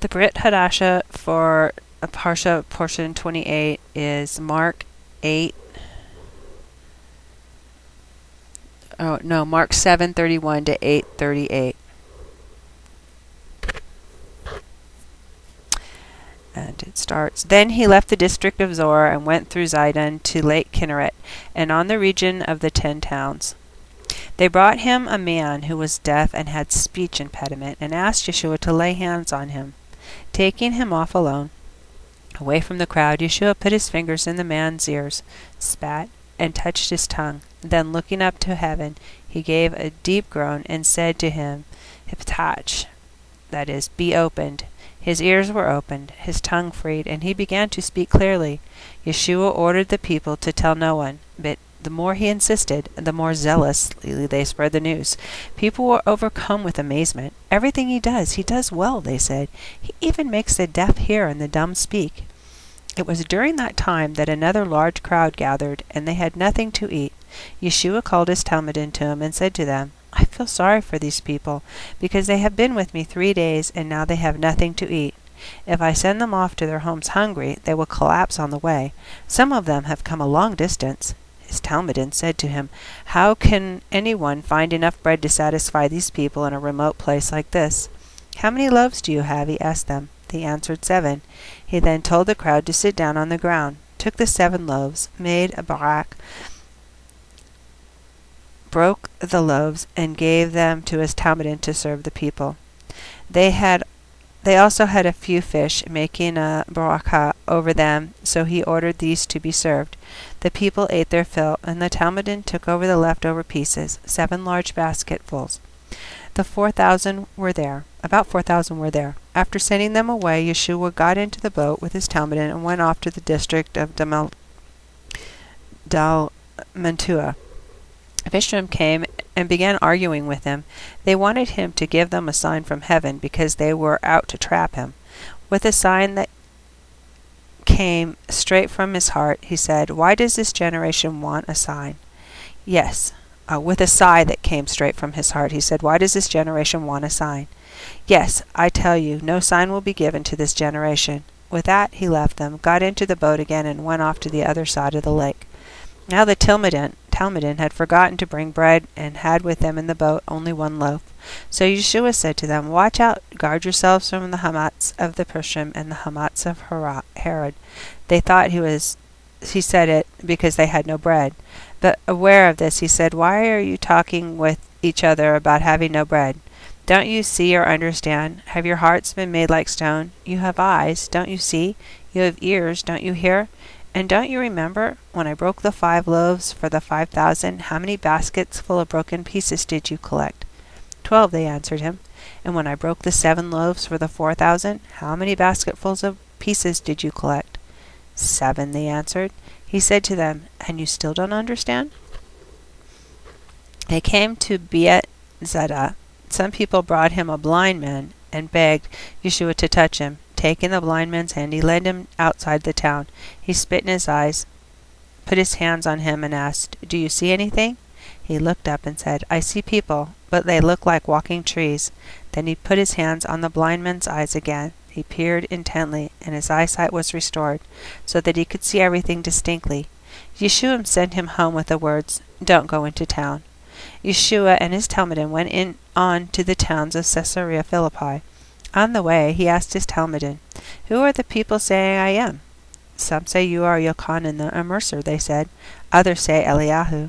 The Brit Chadashah for Parsha portion 28 is Mark 8. Mark 7:31 to 8:38. And it starts, Then he left the district of Zor and went through Zidon to Lake Kinneret, and on the region of the 10 towns. They brought him a man who was deaf and had speech impediment, and asked Yeshua to lay hands on him. Taking him off alone, away from the crowd, Yeshua put his fingers in the man's ears, spat, and touched his tongue. Then looking up to heaven, he gave a deep groan and said to him, Hiptach, that is, be opened. His ears were opened, his tongue freed, and he began to speak clearly. Yeshua ordered the people to tell no one, but the more he insisted, the more zealously they spread the news. People were overcome with amazement. Everything he does well, they said. He even makes the deaf hear and the dumb speak. It was during that time that another large crowd gathered, and they had nothing to eat. Yeshua called his talmidim to him and said to them, I feel sorry for these people, because they have been with me 3 days, and now they have nothing to eat. If I send them off to their homes hungry, they will collapse on the way. Some of them have come a long distance. His talmidim said to him, How can anyone find enough bread to satisfy these people in a remote place like this? How many loaves do you have? He asked them. They answered 7. He then told the crowd to sit down on the ground, took the 7 loaves, made a barak, broke the loaves, and gave them to his talmidim to serve the people. They also had a few fish, making a barakah over them, so he ordered these to be served. The people ate their fill, and the talmidim took over the leftover pieces, 7 large basketfuls. About 4,000 were there. After sending them away, Yeshua got into the boat with his talmidim and went off to the district of Dalmantua. Fishermen came and began arguing with him. They wanted him to give them a sign from heaven because they were out to trap him. With a sign that came straight from his heart, he said, Why does this generation want a sign? With a sigh that came straight from his heart, he said, Why does this generation want a sign? Yes, I tell you, no sign will be given to this generation. With that, he left them, got into the boat again, and went off to the other side of the lake. Now the talmidim had forgotten to bring bread, and had with them in the boat only 1 loaf. So Yeshua said to them, Watch out, guard yourselves from the hamats of the Persian and the hamats of Herod. They thought he said it because they had no bread. But aware of this, he said, Why are you talking with each other about having no bread? Don't you see or understand? Have your hearts been made like stone? You have eyes, don't you see? You have ears, don't you hear? And don't you remember, when I broke the 5 loaves for the 5,000, how many baskets full of broken pieces did you collect? 12, they answered him. And when I broke the 7 loaves for the 4,000, how many basketfuls of pieces did you collect? 7, they answered. He said to them, And you still don't understand? They came to Beet-Zada. Some people brought him a blind man and begged Yeshua to touch him. Taking the blind man's hand, he led him outside the town. He spit in his eyes, put his hands on him, and asked, Do you see anything? He looked up and said, I see people, but they look like walking trees. Then he put his hands on the blind man's eyes again. He peered intently, and his eyesight was restored, so that he could see everything distinctly. Yeshua sent him home with the words, Don't go into town. Yeshua and his talmidim went on to the towns of Caesarea Philippi. On the way, he asked his talmidim, Who are the people saying I am? Some say you are Yochanan the Immerser, they said. Others say Eliyahu,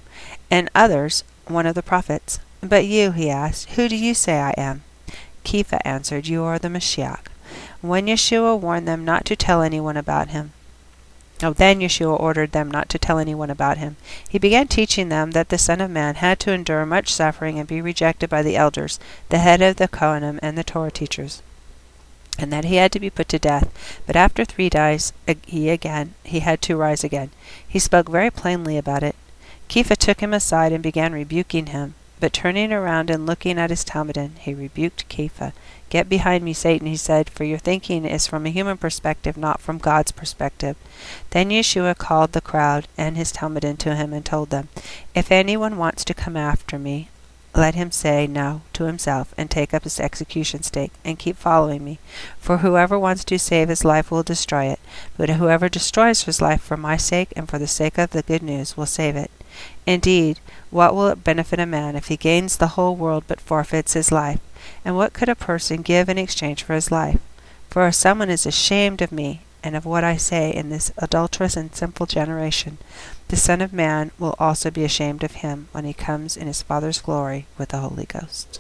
and others one of the prophets. But you, he asked, who do you say I am? Kepha answered, You are the Mashiach. When Yeshua warned them not to tell anyone about him, Then Yeshua ordered them not to tell anyone about him. He began teaching them that the Son of Man had to endure much suffering and be rejected by the elders, the head of the Kohanim, and the Torah teachers, and that he had to be put to death. But after 3 days he had to rise again. He spoke very plainly about it. Kepha took him aside and began rebuking him. But turning around and looking at his talmidim, he rebuked Kepha. Get behind me, Satan, he said, for your thinking is from a human perspective, not from God's perspective. Then Yeshua called the crowd and his talmidim to him and told them, If anyone wants to come after me, let him say no to himself, and take up his execution stake, and keep following me. For whoever wants to save his life will destroy it, but whoever destroys his life for my sake and for the sake of the good news will save it. Indeed, what will it benefit a man if he gains the whole world but forfeits his life? And what could a person give in exchange for his life? For if someone is ashamed of me and of what I say in this adulterous and sinful generation, the Son of Man will also be ashamed of him when he comes in his Father's glory with the Holy Ghost.